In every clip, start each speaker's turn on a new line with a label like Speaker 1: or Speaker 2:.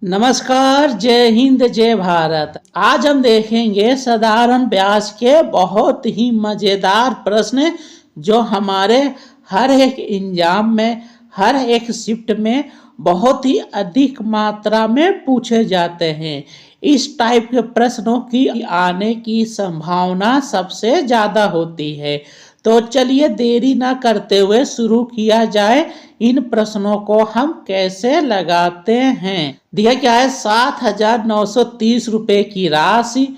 Speaker 1: नमस्कार, जय हिंद, जय भारत। आज हम देखेंगे साधारण ब्याज के बहुत ही मज़ेदार प्रश्न जो हमारे हर एक एग्जाम में, हर एक शिफ्ट में बहुत ही अधिक मात्रा में पूछे जाते हैं। इस टाइप के प्रश्नों की आने की संभावना सबसे ज़्यादा होती है। तो चलिए देरी ना करते हुए शुरू किया जाए। इन प्रश्नों को हम कैसे लगाते हैं। दिया क्या है, 7,930 रुपये की राशि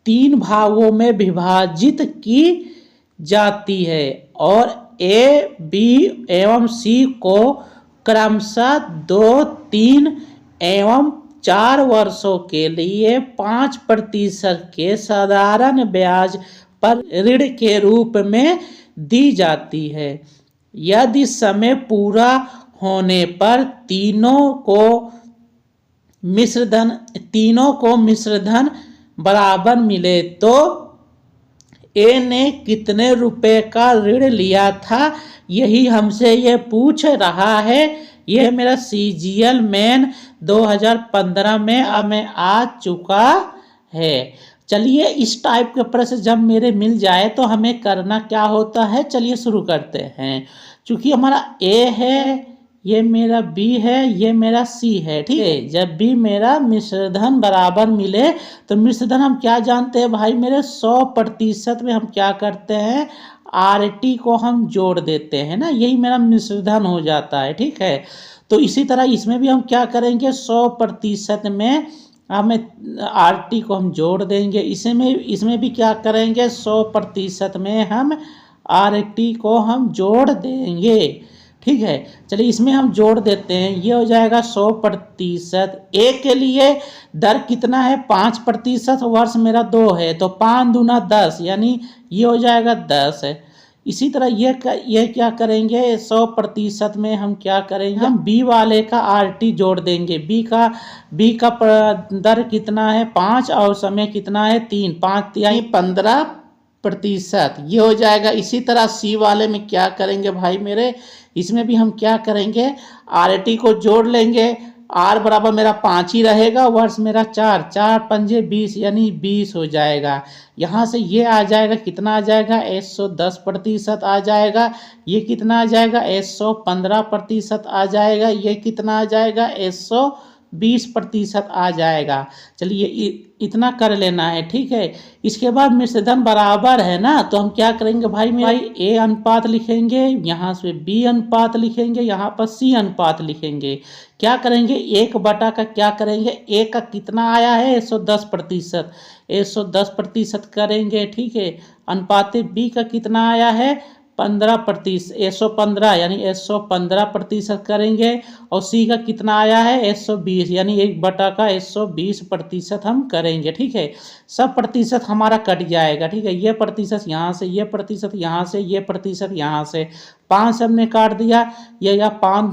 Speaker 1: 3 भागों में विभाजित की जाती है और ए, बी एवं सी को क्रमशः 2, 3 एवं 4 वर्षों के लिए 5% के साधारण ब्याज पर ऋण के रूप में दी जाती है। यदि समय पूरा होने पर तीनों को मिश्रधन बराबर मिले तो ए ने कितने रुपए का ऋण लिया था, यही हमसे ये पूछ रहा है। यह मेरा CGL मेन 2015 में हमें आ चुका है। चलिए इस टाइप के प्रश्न जब मेरे मिल जाए तो हमें करना क्या होता है, चलिए शुरू करते हैं। चूंकि हमारा ए है, ये मेरा बी है, ये मेरा सी है, ठीक है। जब भी मेरा मिश्रधन बराबर मिले तो मिश्रधन हम क्या जानते हैं भाई मेरे, 100% में हम क्या करते हैं, RT को हम जोड़ देते हैं ना, यही मेरा मिश्रधन हो जाता है, ठीक है। तो इसी तरह इसमें भी हम क्या करेंगे, 100% में हमें RT को हम जोड़ देंगे। इसमें भी क्या करेंगे, 100% में हम RT को हम जोड़ देंगे, ठीक है। चलिए इसमें हम जोड़ देते हैं, ये हो जाएगा 100%। ए के लिए दर कितना है, 5%, वर्ष मेरा 2 है तो 5 दूना 10, यानी ये हो जाएगा 10 है। इसी तरह ये क्या करेंगे, 100% में हम क्या करेंगे, हम बी वाले का RT जोड़ देंगे। बी का दर कितना है, 5 और समय कितना है, 3, 5 यानी 15%, ये हो जाएगा। इसी तरह सी वाले में क्या करेंगे भाई मेरे, इसमें भी हम क्या करेंगे, RT को जोड़ लेंगे। R बराबर मेरा 5 ही रहेगा, वर्ष मेरा 4, 4 पंजे 20 यानी 20 हो जाएगा। यहाँ से ये आ जाएगा, कितना आ जाएगा, 110% आ जाएगा। ये कितना आ जाएगा, 115% आ जाएगा। ये कितना आ जाएगा, 120% आ जाएगा। चलिए इतना कर लेना है, ठीक है। इसके बाद मिश्रधन बराबर है ना, तो हम क्या करेंगे भाई A अनुपात लिखेंगे, यहाँ से B अनुपात लिखेंगे, यहाँ पर C अनुपात लिखेंगे। क्या करेंगे, 1 का क्या करेंगे, A का कितना आया है, 110%, 110% करेंगे, ठीक है। अनुपात B का कितना आया है, 15%, 115 यानी 115% करेंगे। और सी का कितना आया है, 120 यानी 1 का 120% हम करेंगे, ठीक है। सब प्रतिशत हमारा कट जाएगा, ठीक है। ये प्रतिशत यहाँ से, ये प्रतिशत यहाँ से, ये प्रतिशत यहाँ से। 5 हमने काट दिया, ये या 5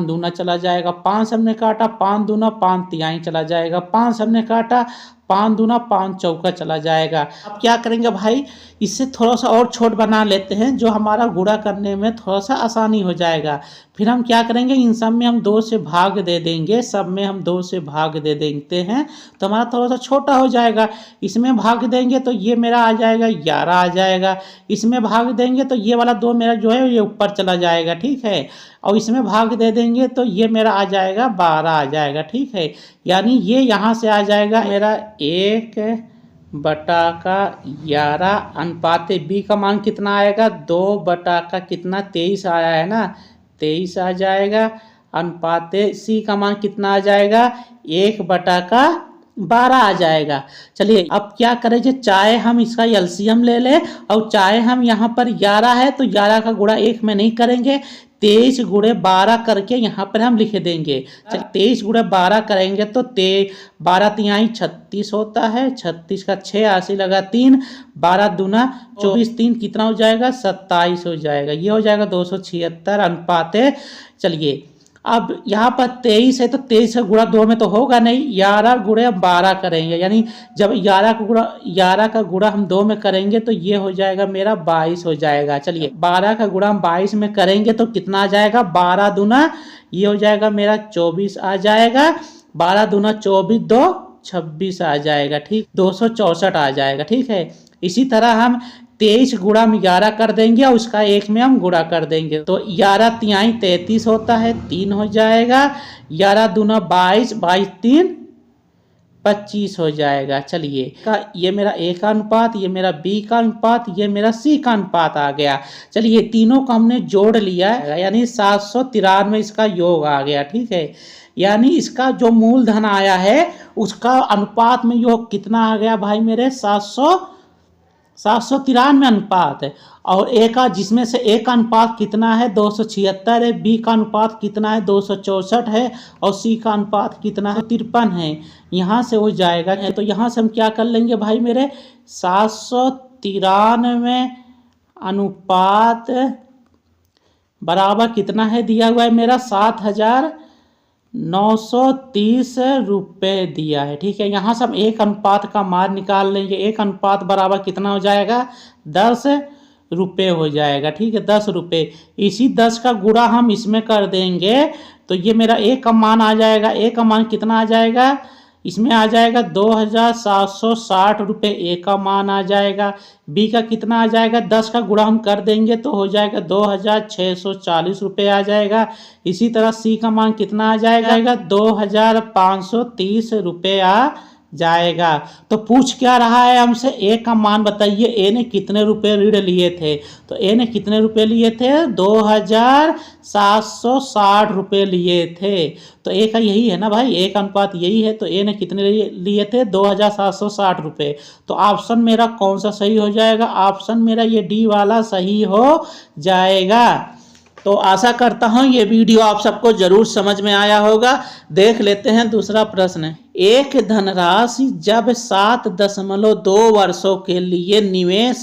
Speaker 1: दूना चला जाएगा। 5 हमने काटा, 5 दूना 5 तिहाई चला जाएगा। 5 हमने काटा, 5 दूना 5 चौका चला जाएगा। अब क्या करेंगे भाई, इससे थोड़ा सा और छोट बना लेते हैं, जो हमारा गुणा करने में थोड़ा सा आसानी हो जाएगा। फिर हम क्या करेंगे, इन सब में हम 2 से भाग दे देंगे, सब में हम 2 से भाग दे देते हैं तो हमारा थोड़ा सा छोटा हो जाएगा। इसमें भाग देंगे तो ये मेरा आ जाएगा 11 आ जाएगा। इसमें भाग देंगे तो ये वाला 2 मेरा जो है ये ऊपर चला जाएगा, ठीक है। और इसमें भाग दे देंगे तो ये मेरा आ जाएगा 12 आ जाएगा, ठीक है। यानी ये यहाँ से आ जाएगा मेरा 1/11 अनुपात B का मान कितना आएगा, 2 का कितना 23 आया है ना, 23 आ जाएगा। अनुपात C का मान कितना आ जाएगा, 1/12 आ जाएगा। चलिए अब क्या करें, चाहे हम इसका LCM ले लें और चाहे हम यहाँ पर 11 है तो 11 का गुणा 1 में नहीं करेंगे, 23 गुणे 12 करके यहाँ पर हम लिख देंगे। चलिए 23 गुणे 12 करेंगे तो 12 तिहाई 36 होता है, 36 का 6 80 लगा 3, 12 दूना 24, 3 कितना हो जाएगा, 27 हो जाएगा। ये हो जाएगा 276 अनुपात है। चलिए अब यहाँ पर 23 है तो 23 का गुणा 2 में तो होगा नहीं, 11 गुणे 12 करेंगे, यानी जब 11 का गुणा हम 2 में करेंगे तो ये हो जाएगा मेरा 22 हो जाएगा। चलिए 12 का गुणा हम 22 में करेंगे तो कितना आ जाएगा, 12 दूना ये हो जाएगा मेरा 24 आ जाएगा। 12 दूना 24, 2 26 आ जाएगा। ठीक, 264 आ जाएगा। ठीक है, इसी तरह हम 23 गुणा में 11 कर देंगे और उसका 1 में हम गुणा कर देंगे तो 11 तिहाई 33 होता है, 3 हो जाएगा। 11 दूना 22, 22 3 25 हो जाएगा। चलिए का ये मेरा ए का अनुपात, ये मेरा बी का अनुपात, ये मेरा सी का अनुपात आ गया। चलिए तीनों को हमने जोड़ लिया है, यानी 793 इसका योग आ गया। ठीक है, यानी इसका जो मूलधन आया है उसका अनुपात में योग कितना आ गया भाई मेरे, 793 अनुपात है। और ए का, जिसमें से ए का अनुपात कितना है, 276 है, बी का अनुपात कितना है, 264 है, और सी का अनुपात कितना है, 53 है। यहाँ से हो जाएगा, तो यहाँ से हम क्या कर लेंगे भाई मेरे, 793 अनुपात बराबर कितना है दिया हुआ है मेरा, 7,930 रुपये दिया है। ठीक है, यहाँ से हम एक अनुपात का मान निकाल लेंगे। एक अनुपात बराबर कितना हो जाएगा, 10 रुपये हो जाएगा। ठीक है, 10 रुपये। इसी 10 का गुणा हम इसमें कर देंगे तो ये मेरा एक का मान आ जाएगा। एक का मान कितना आ जाएगा, इसमें आ जाएगा 2,760 रुपये ए का मान आ जाएगा। बी का कितना आ जाएगा, 10 का गुणा हम कर देंगे तो हो जाएगा 2,640 रुपये आ जाएगा। इसी तरह सी का मान कितना आ जाएगा, 2,530 रुपये आ जाएगा। तो पूछ क्या रहा है हमसे, ए का मान बताइए, ए ने कितने रुपए ऋण लिए थे। तो ए ने कितने रुपए लिए थे, 2,760 रुपये लिए थे। तो ए का यही है ना भाई, ए का अनुपात यही है। तो ए ने कितने लिए थे, 2,760 रुपये। तो ऑप्शन मेरा कौन सा सही हो जाएगा, ऑप्शन मेरा ये डी वाला सही हो जाएगा। तो आशा करता हूँ ये वीडियो आप सबको जरूर समझ में आया होगा। देख लेते हैं दूसरा प्रश्न। एक धनराशि जब 7.2 वर्षों के लिए निवेश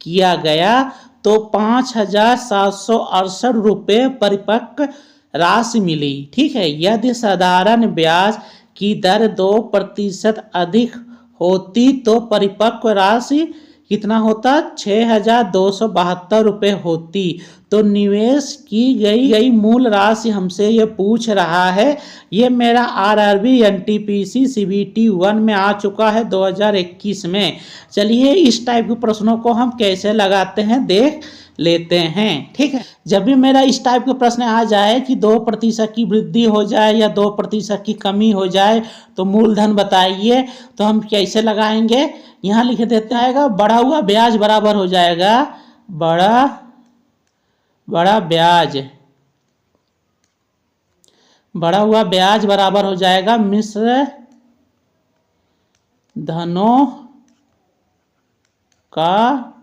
Speaker 1: किया गया तो 5,768 रुपये परिपक्व राशि मिली। ठीक है, यदि साधारण ब्याज की दर 2% अधिक होती तो परिपक्व राशि कितना होता, 6,272 रुपये होती। तो निवेश की गई मूल राशि हमसे ये पूछ रहा है। ये मेरा आरआरबी एनटीपीसी सीबीटी 1 में आ चुका है 2021 में। चलिए इस टाइप के प्रश्नों को हम कैसे लगाते हैं देख लेते हैं। ठीक है, जब भी मेरा इस टाइप के प्रश्न आ जाए कि 2% की वृद्धि हो जाए या 2% की कमी हो जाए तो मूलधन बताइए, तो हम कैसे लगाएंगे, यहाँ लिख देते आएगा बढ़ा हुआ ब्याज बराबर हो जाएगा, बड़ा ब्याज बराबर हो जाएगा मिश्र धनों का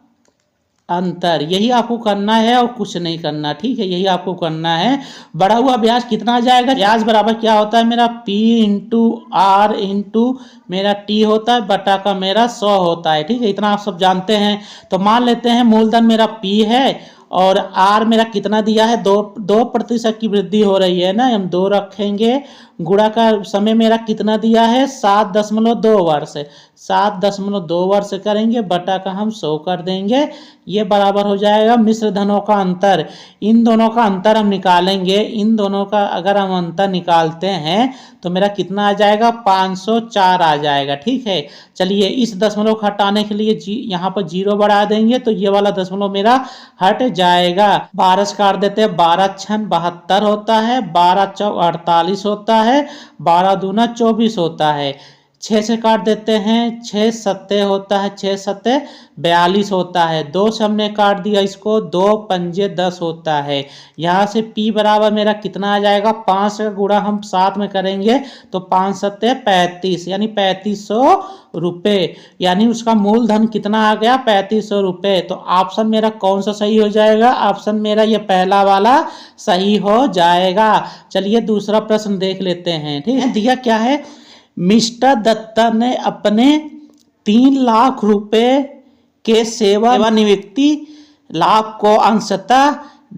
Speaker 1: अंतर। यही आपको करना है और कुछ नहीं करना। ठीक है, यही आपको करना है। बढ़ा हुआ ब्याज कितना आ जाएगा, ब्याज बराबर क्या होता है मेरा, P इंटू R इंटू मेरा T होता है, बटा का मेरा 100 होता है। ठीक है, इतना आप सब जानते हैं। तो मान लेते हैं मूलधन मेरा P है और R मेरा कितना दिया है, 2% की वृद्धि हो रही है ना, हम 2 रखेंगे। गुणा का समय मेरा कितना दिया है, 7.2 वर्ष। 7.2 वर्ष करेंगे, बटा का हम 100 कर देंगे। ये बराबर हो जाएगा मिश्र धनों का अंतर। इन दोनों का अंतर हम निकालेंगे। इन दोनों का अगर हम अंतर निकालते हैं तो मेरा कितना आ जाएगा, 504 आ जाएगा। ठीक है, चलिए इस दशमलव को हटाने के लिए यहाँ पर 0 बढ़ा देंगे तो ये वाला दशमलव मेरा हट जाएगा। 12 से काट देते हैं, 12 छन 72 होता है, 12 चौक 48 होता है, 12 दूना 24 होता है। 6 से काट देते हैं, 6 सत्ते होता है, 6 सत्ते 42 होता है। 2 से हमने काट दिया इसको, 2 पंजे 10 होता है। यहाँ से P बराबर मेरा कितना आ जाएगा, 5 का गुणा हम 7 में करेंगे तो 5 सत्ते 35, यानी 3500 रुपये। यानी उसका मूलधन कितना आ गया, 3500 रुपये। तो ऑप्शन मेरा कौन सा सही हो जाएगा, ऑप्शन मेरा ये पहला वाला सही हो जाएगा। चलिए दूसरा प्रश्न देख लेते हैं। ठीक है, दिया क्या है, मिस्टर दत्ता ने अपने 3 लाख रुपए के सेवानिवृत्ति लाभ को अंशतः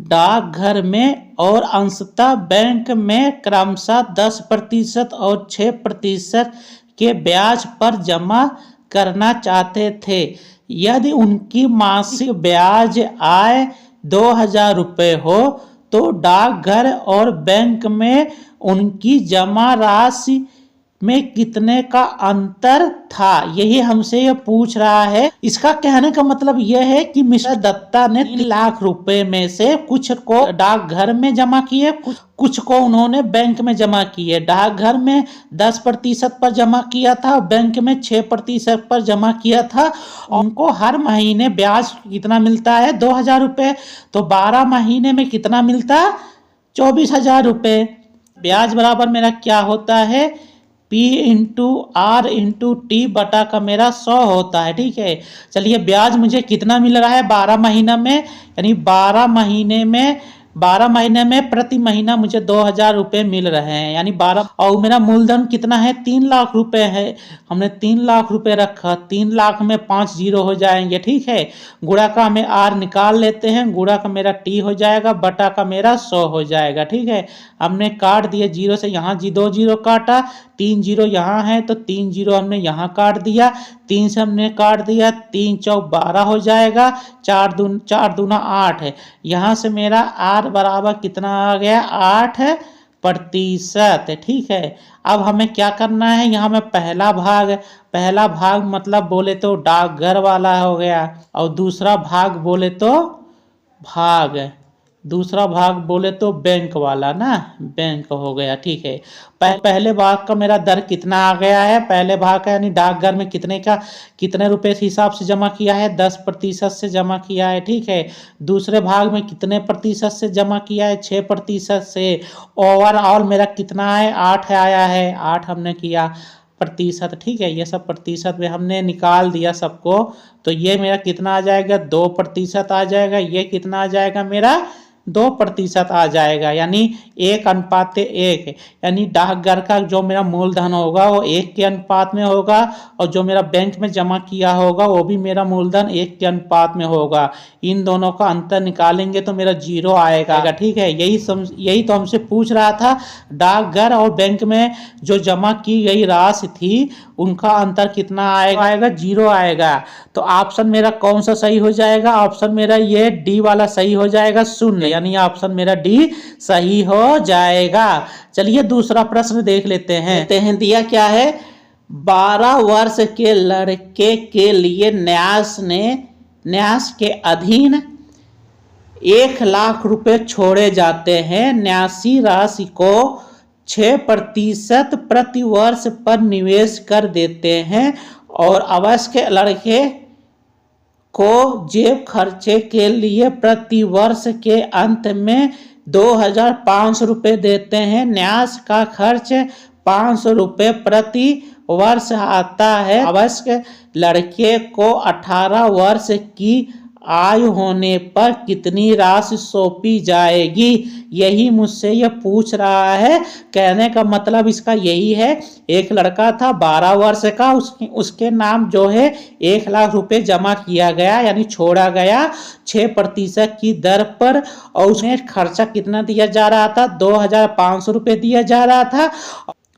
Speaker 1: डाकघर में और अंशतः बैंक में क्रमशः 10% और 6% के ब्याज पर जमा करना चाहते थे। यदि उनकी मासिक ब्याज आय 2,000 रुपये हो तो डाकघर और बैंक में उनकी जमा राशि में कितने का अंतर था, यही हमसे ये पूछ रहा है। इसका कहने का मतलब यह है कि मिस्टर दत्ता ने 3 लाख रुपए में से कुछ को डाकघर में जमा किए, कुछ को उन्होंने बैंक में जमा किए। डाकघर में 10% पर जमा किया था, बैंक में 6% पर जमा किया था। उनको हर महीने ब्याज कितना मिलता है, 2,000 रुपये। तो 12 महीने में कितना मिलता, 24,000 रुपये। ब्याज बराबर मेरा क्या होता है, P/R/T बटा का मेरा 100 होता है। ठीक है, चलिए ब्याज मुझे कितना मिल रहा है 12 महीना में, यानी 12 महीने में प्रति महीना मुझे 2,000 रुपये मिल रहे हैं, यानी 12। और मेरा मूलधन कितना है, 3 लाख रुपए है। हमने 3 लाख रुपए रखा, 3 लाख में 5 जीरो हो जाएंगे। ठीक है, गुणा का हमें R निकाल लेते हैं, गुणा का मेरा T हो जाएगा, बटा का मेरा 100 हो जाएगा। ठीक है, हमने काट दिया जीरो से, यहाँ 2 जीरो काटा, 3 जीरो यहाँ है तो 3 जीरो हमने यहाँ काट दिया, 3 से हमने काट दिया, 3 चौक 12 हो जाएगा, 4 दूना 8 है। यहाँ से मेरा R बराबर कितना आ गया, 8%। ठीक है, अब हमें क्या करना है, यहाँ में पहला भाग मतलब बोले तो डाकघर वाला हो गया, और दूसरा भाग बोले तो बैंक वाला ना, बैंक हो गया। ठीक है, पहले भाग का मेरा दर कितना आ गया है, पहले भाग का यानी डाकघर में कितने रुपए के हिसाब से जमा किया है, 10% से जमा किया है। ठीक है, दूसरे भाग में कितने प्रतिशत से जमा किया है, 6% से। ओवरऑल मेरा कितना है, 8 आया है, 8 हमने किया प्रतिशत। ठीक है, ये सब प्रतिशत में हमने निकाल दिया सबको, तो ये मेरा कितना आ जाएगा, 2% आ जाएगा। ये कितना आ जाएगा मेरा, 2% आ जाएगा, यानी 1:1, यानी डाकघर का जो मेरा मूलधन होगा वो 1 के अनुपात में होगा, और जो मेरा बैंक में जमा किया होगा वो भी मेरा मूलधन 1 के अनुपात में होगा। इन दोनों का अंतर निकालेंगे तो मेरा 0 आएगा। ठीक है, यही तो हमसे पूछ रहा था, डाकघर और बैंक में जो जमा की गई राशि थी उनका अंतर कितना आएगा, 0 आएगा। तो ऑप्शन मेरा कौन सा सही हो जाएगा, ऑप्शन मेरा ये डी वाला सही हो जाएगा, 0, यानी ऑप्शन मेरा डी सही हो जाएगा। चलिए दूसरा प्रश्न देख लेते हैं। दिया क्या है, 12 वर्ष के लड़के के लिए न्यास के अधीन 1 लाख रुपए छोड़े जाते हैं। न्यासी राशि को 6% प्रति वर्ष पर निवेश कर देते हैं, और अवश्य लड़के को जेब खर्चे के लिए प्रति वर्ष के अंत में 2,500 रुपये देते हैं। न्यास का खर्च 500 रुपये प्रति वर्ष आता है। अवश्य लड़के को 18 वर्ष की आयु होने पर कितनी राशि सौंपी जाएगी, यही मुझसे ये पूछ रहा है। कहने का मतलब इसका यही है, एक लड़का था 12 वर्ष का, उसके नाम जो है 1 लाख रुपए जमा किया गया, यानी छोड़ा गया 6% की दर पर, और उसने खर्चा कितना दिया जा रहा था, 2,500 रुपये दिया जा रहा था,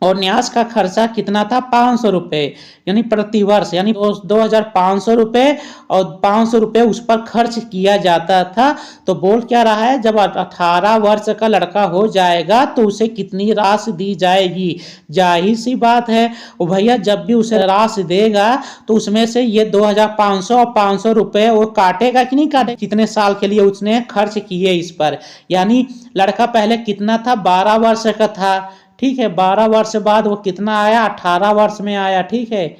Speaker 1: और न्यास का खर्चा कितना था, 500 रुपये, यानी प्रति वर्ष, यानी 2,500 रुपये, और 500 रुपये उस पर खर्च किया जाता था। तो बोल क्या रहा है, जब 18 वर्ष का लड़का हो जाएगा तो उसे कितनी राशि दी जाएगी। जाहिर सी बात है वो भैया, जब भी उसे राशि देगा तो उसमें से ये 2,500 और 500 रुपये वो काटेगा कि नहीं काटेगा, कितने साल के लिए उसने खर्च किए इस पर। यानी लड़का पहले कितना था, 12 वर्ष का था। ठीक है, 12 वर्ष बाद वो कितना आया, 18 वर्ष में आया। ठीक है,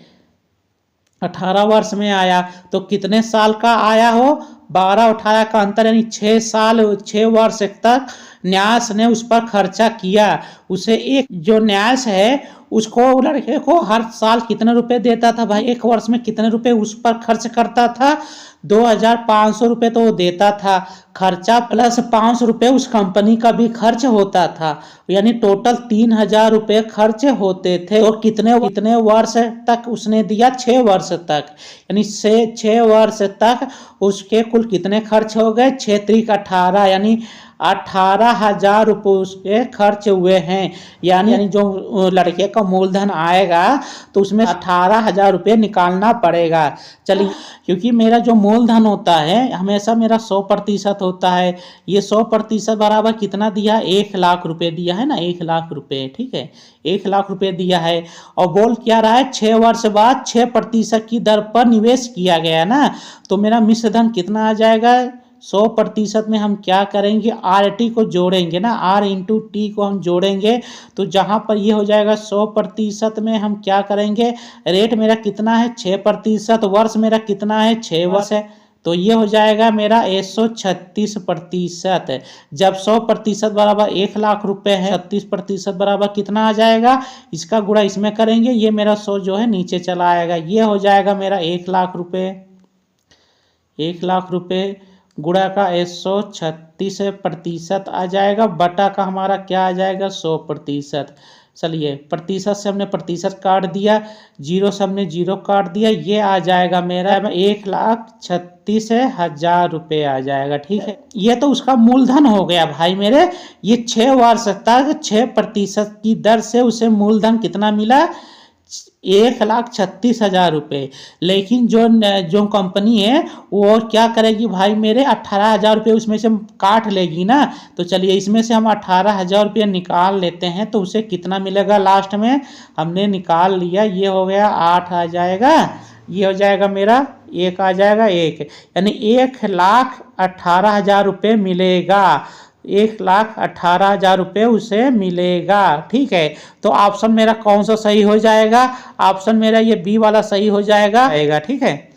Speaker 1: 18 वर्ष में आया तो कितने साल का आया हो, 12 और 18 का अंतर, यानी 6 वर्ष तक न्यास ने उस पर खर्चा किया। उसे एक जो न्यास है उसको, लड़के को हर साल कितने रुपए देता था भाई, 1 वर्ष में कितने रुपए उस पर खर्च करता था, 2,500 रुपये तो वो देता था खर्चा, प्लस 500 रुपये उस कंपनी का भी खर्च होता था, यानी टोटल 3,000 रुपये खर्च होते थे। और कितने वर्ष तक उसने दिया, 6 वर्ष तक, यानी 6 वर्ष तक उसके कुल कितने खर्च हो गए, 6 × 18, यानी 18,000 रुपये उसके खर्च हुए हैं। यानी जो लड़के का मूलधन आएगा तो उसमें 18,000 रुपये निकालना पड़ेगा। चलिए, क्योंकि मेरा जो मूलधन होता है हमेशा मेरा 100% होता है। ये 100% बराबर कितना दिया, 1,00,000 रुपये दिया है ना, 1,00,000 रुपये। ठीक है, 1,00,000 रुपये दिया है और बोल क्या रहा है, 6 वर्ष बाद 6% की दर पर निवेश किया गया ना, तो मेरा मिश्र धन कितना आ जाएगा। 100% में हम क्या करेंगे, RT को जोड़ेंगे ना, R इंटू टी को हम जोड़ेंगे, तो जहाँ पर ये हो जाएगा 100% में हम क्या करेंगे, रेट मेरा कितना है 6%, वर्ष मेरा कितना है 6 वर्ष है, तो ये हो जाएगा मेरा 136%। जब 100% बराबर 1,00,000 रुपये है, 36% बराबर कितना आ जाएगा, इसका गुणा इसमें करेंगे, ये मेरा 100 जो है नीचे चला आएगा, ये हो जाएगा मेरा 1,00,000 रुपये। 1,00,000 रुपये गुणा का 136% आ जाएगा, बटा का हमारा क्या आ जाएगा 100%। चलिए, प्रतिशत से हमने प्रतिशत काट दिया, जीरो से हमने जीरो काट दिया, ये आ जाएगा मेरा 1,36,000 रुपये आ जाएगा। ठीक है, ये तो उसका मूलधन हो गया भाई मेरे। ये 6 वर्ष तक 6% की दर से उसे मूलधन कितना मिला, 1,36,000 रुपये। लेकिन जो कंपनी है वो क्या करेगी भाई मेरे, 18,000 रुपये उसमें से काट लेगी ना। तो चलिए, इसमें से हम 18,000 रुपये निकाल लेते हैं, तो उसे कितना मिलेगा लास्ट में, हमने निकाल लिया, ये हो गया 8 आ जाएगा, ये हो जाएगा मेरा 1 आ जाएगा 1, यानी 1,18,000 रुपये मिलेगा। 1,18,000 रुपये उसे मिलेगा। ठीक है, तो ऑप्शन मेरा कौन सा सही हो जाएगा, ऑप्शन मेरा ये बी वाला सही हो जाएगा। ठीक है,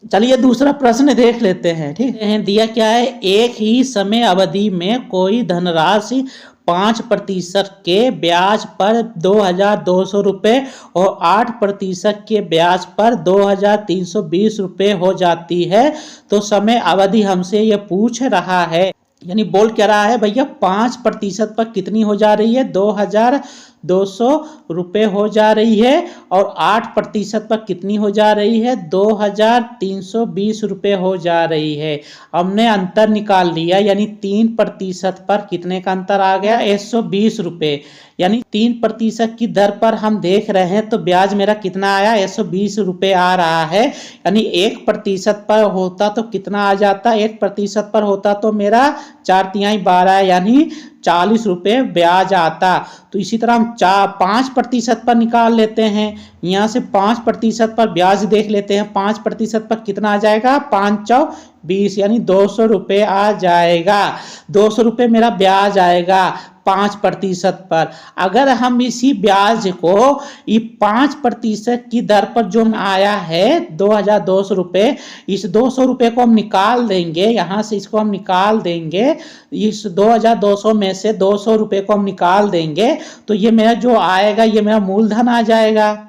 Speaker 1: चलिए दूसरा प्रश्न देख लेते हैं। ठीक है, दिया क्या है, एक ही समय अवधि में कोई धनराशि 5% के ब्याज पर 2,200 रुपये और 8% के ब्याज पर 2,320 रुपये हो जाती है, तो समय अवधि हमसे ये पूछ रहा है। यानी बोल क्या रहा है भैया, 5% पर कितनी हो जा रही है, 2,200 रुपये हो जा रही है, और 8% पर कितनी हो जा रही है, 2,320 रुपये हो जा रही है। हमने अंतर निकाल लिया, यानी 3% पर कितने का अंतर आ गया, 120 रुपये। यानी 3% की दर पर हम देख रहे हैं, तो ब्याज मेरा कितना आया, 120 रुपये आ रहा है। यानी 1% पर होता तो कितना आ जाता, 1% पर होता तो मेरा 4 12, यानी 40 रुपये ब्याज आता। तो इसी तरह हम 5% पर निकाल लेते हैं, यहाँ से 5% पर ब्याज देख लेते हैं, 5% पर कितना आ जाएगा, 5 चौ 20, यानी 200 रुपये आ जाएगा। 200 रुपये मेरा ब्याज आएगा 5% पर। अगर हम इसी ब्याज को ये 5% की दर पर जो आया है 2,200 रुपये, इस 200 रुपये को हम निकाल देंगे, यहाँ से इसको हम निकाल देंगे, इस 2,200 में से 200 रुपये को हम निकाल देंगे, तो ये मेरा जो आएगा ये मेरा मूलधन आ जाएगा।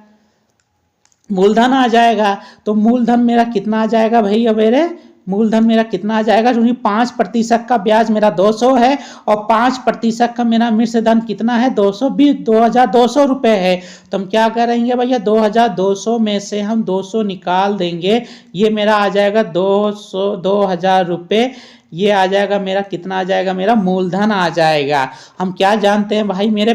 Speaker 1: मूलधन आ जाएगा, तो मूलधन मेरा कितना आ जाएगा भैया, मेरे मूलधन मेरा कितना आ जाएगा, क्योंकि 5% का ब्याज मेरा 200 है और 5% का मेरा मिश्र धन कितना है, 2,200 रुपये है। तो हम क्या करेंगे भैया, 2,200 में से हम 200 निकाल देंगे, ये मेरा आ जाएगा 2,000 रुपये। ये आ जाएगा मेरा कितना आ जाएगा, मेरा मूलधन आ जाएगा। हम क्या जानते हैं भाई मेरे,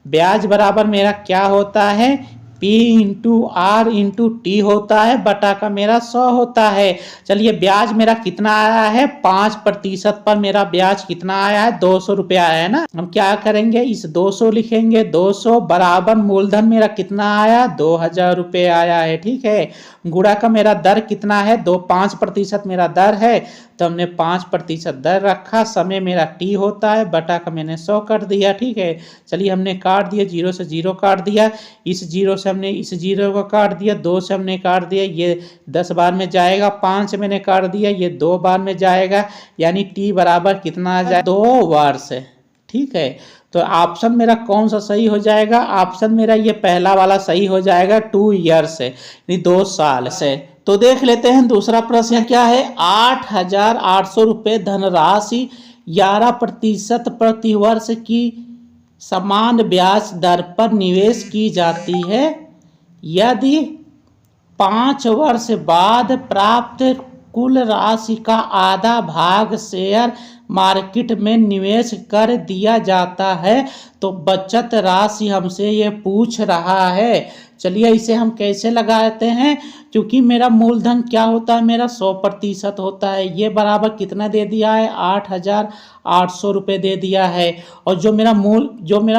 Speaker 1: ब्याज बराबर मेरा क्या होता है, P into R into T होता है, बटा का मेरा 100 होता है। चलिए, ब्याज मेरा कितना आया है, 5% पर मेरा ब्याज कितना आया है, 200 रुपये आया है ना। हम क्या करेंगे, इस 200 लिखेंगे, 200 बराबर मूलधन मेरा कितना आया, 2,000 रुपये आया है। ठीक है, गुणा का मेरा दर कितना है, 5% मेरा दर है, तो हमने 5% दर रखा, समय मेरा T होता है, बटा का मैंने 100 कर दिया। ठीक है, चलिए हमने काट दिया, 0 से 0 काट दिया, इस 0 से हमने इस 0 को काट दिया, 2 से हमने काट दिया, ये 10 बार में जाएगा, 5 से मैंने काट दिया, ये 2 बार में जाएगा, यानी T बराबर कितना आ जाए, 2 वर्ष। ठीक है, तो ऑप्शन मेरा कौन सा सही हो जाएगा, ऑप्शन मेरा ये पहला वाला सही हो जाएगा, 2 ईयर्स से, यानी 2 साल से। तो देख लेते हैं दूसरा प्रश्न क्या है, 8,800 रुपये धनराशि 11% प्रति वर्ष की समान ब्याज दर पर निवेश की जाती है। यदि 5 वर्ष बाद प्राप्त कुल राशि का आधा भाग शेयर मार्केट में निवेश कर दिया जाता है। तो बचत राशि हमसे ये पूछ रहा है। चलिए इसे हम कैसे लगाते हैं, क्योंकि मेरा मूलधन क्या होता है, मेरा 100% होता है। ये बराबर कितना दे दिया है, 8,800 रुपये दे दिया है। और जो मेरा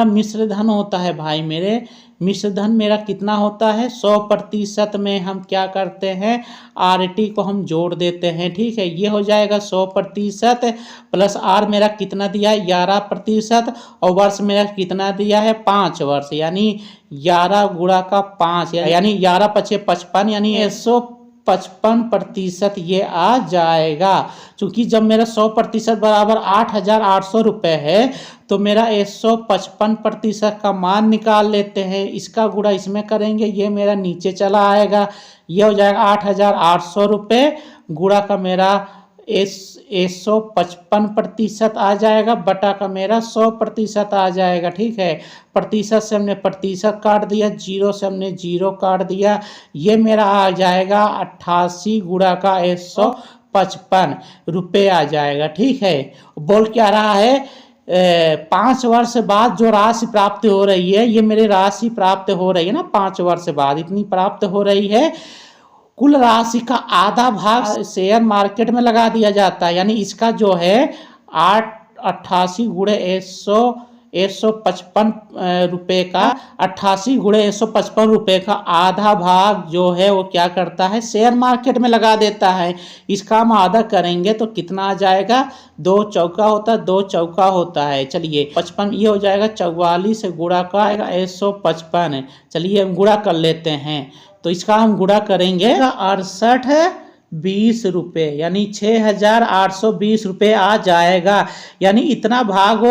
Speaker 1: मिश्र धन होता है भाई मेरे, मिश्र धन मेरा कितना होता है, 100% में हम क्या करते हैं, RT को हम जोड़ देते हैं। ठीक है, ये हो जाएगा 100% प्लस R मेरा कितना दिया है, 11%, और वर्ष मेरा कितना दिया है, 5 वर्ष, यानी 11 गुणा का 5 यानी 11 पचे 55, यानी 155% ये आ जाएगा। क्योंकि जब मेरा 100% बराबर 8,800 रुपये है, तो मेरा 155% का मान निकाल लेते हैं। इसका गुणा इसमें करेंगे, ये मेरा नीचे चला आएगा, ये हो जाएगा 8,800 रुपये गुणा का मेरा 155% आ जाएगा, बटा का मेरा 100% आ जाएगा। ठीक है, प्रतिशत से हमने प्रतिशत काट दिया, जीरो से हमने जीरो काट दिया, ये मेरा आ जाएगा 88 गुणा का 155 रुपये आ जाएगा। ठीक है, बोल क्या रहा है, 5 वर्ष बाद जो राशि प्राप्त हो रही है, ये मेरी राशि प्राप्त हो रही है ना, 5 वर्ष बाद इतनी प्राप्त हो रही है। कुल राशि का आधा भाग शेयर मार्केट में लगा दिया जाता है, यानी इसका जो है 88 गुणे 155 रुपये का, 88 गुणे 155 रुपये का आधा भाग जो है वो क्या करता है, शेयर मार्केट में लगा देता है। इसका हम आधा करेंगे तो कितना आ जाएगा, 2 चौका होता है, 2 चौका होता है। चलिए 55 ये हो जाएगा 44 से गुणा का आएगा 155। चलिए हम गुणा कर लेते हैं, तो इसका हम गुणा करेंगे 6820 रुपये, यानी 6,820 रुपये आ जाएगा। यानी इतना भाग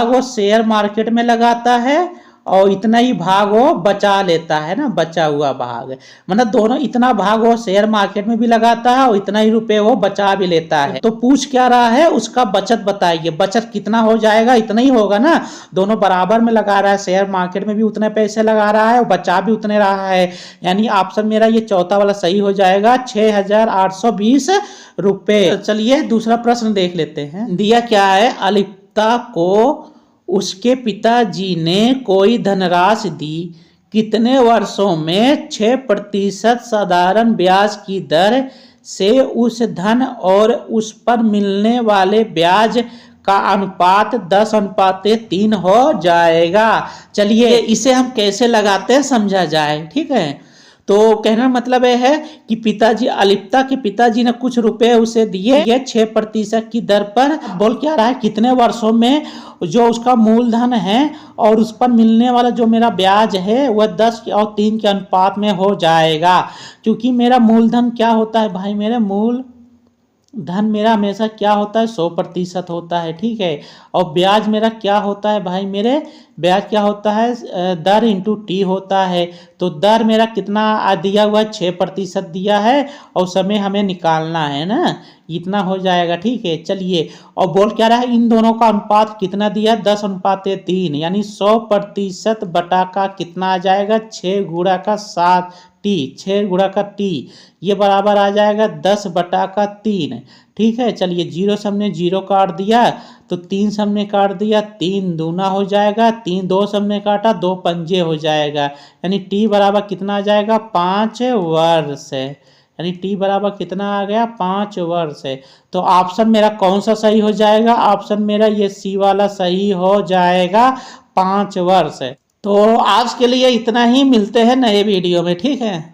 Speaker 1: वो शेयर मार्केट में लगाता है, और इतना ही भाग वो बचा लेता है ना, बचा हुआ भाग, मतलब दोनों, इतना भाग वो शेयर मार्केट में भी लगाता है और इतना ही रुपए वो बचा भी लेता है। तो पूछ क्या रहा है, उसका बचत बताइए। बचत कितना हो जाएगा, इतना ही होगा ना, दोनों बराबर में लगा रहा है, शेयर मार्केट में भी उतने पैसे लगा रहा है और बचा भी उतने रहा है, यानी ऑप्शन मेरा ये चौथा वाला सही हो जाएगा, 6,820 रुपये। चलिए दूसरा प्रश्न देख लेते हैं। दिया क्या है, अलिप्ता को उसके पिताजी ने कोई धनराशि दी, कितने वर्षों में 6% साधारण ब्याज की दर से उस धन और उस पर मिलने वाले ब्याज का अनुपात 10:3 हो जाएगा। चलिए इसे हम कैसे लगाते हैं समझा जाए। ठीक है, तो कहना मतलब यह है कि पिताजी, अलिप्ता के पिताजी ने कुछ रुपए उसे दिए, ये 6% की दर पर, बोल क्या रहा है, कितने वर्षों में जो उसका मूलधन है और उस पर मिलने वाला जो मेरा ब्याज है वह 10:3 के अनुपात में हो जाएगा। क्योंकि मेरा मूलधन क्या होता है भाई, मेरे मूल धन मेरा हमेशा क्या होता है, 100% होता है। ठीक है, और ब्याज मेरा क्या होता है भाई मेरे, ब्याज क्या होता है, दर इंटू टी होता है। तो दर मेरा कितना दिया हुआ है, 6% दिया है, और समय हमें निकालना है ना, इतना हो जाएगा। ठीक है, चलिए, और बोल क्या रहा है, इन दोनों का अनुपात कितना दिया, 10:3, यानी 100% बटा का कितना आ जाएगा, 6 गुणा का 7 टी, 6 गुणा का टी, ये बराबर आ जाएगा 10/3। ठीक है, चलिए जीरो से हमने जीरो काट दिया, तो 3 से हमने काट दिया, 3 दूना हो जाएगा, 3 2 से हमने काटा, 2 पंजे हो जाएगा, यानी टी बराबर कितना आ जाएगा, 5 वर्ष है। यानी टी बराबर कितना आ गया, 5 वर्ष है। तो ऑप्शन मेरा कौन सा सही हो जाएगा, ऑप्शन मेरा ये सी वाला सही हो जाएगा, 5 वर्ष है। तो आज के लिए इतना ही, मिलते हैं नए वीडियो में। ठीक है।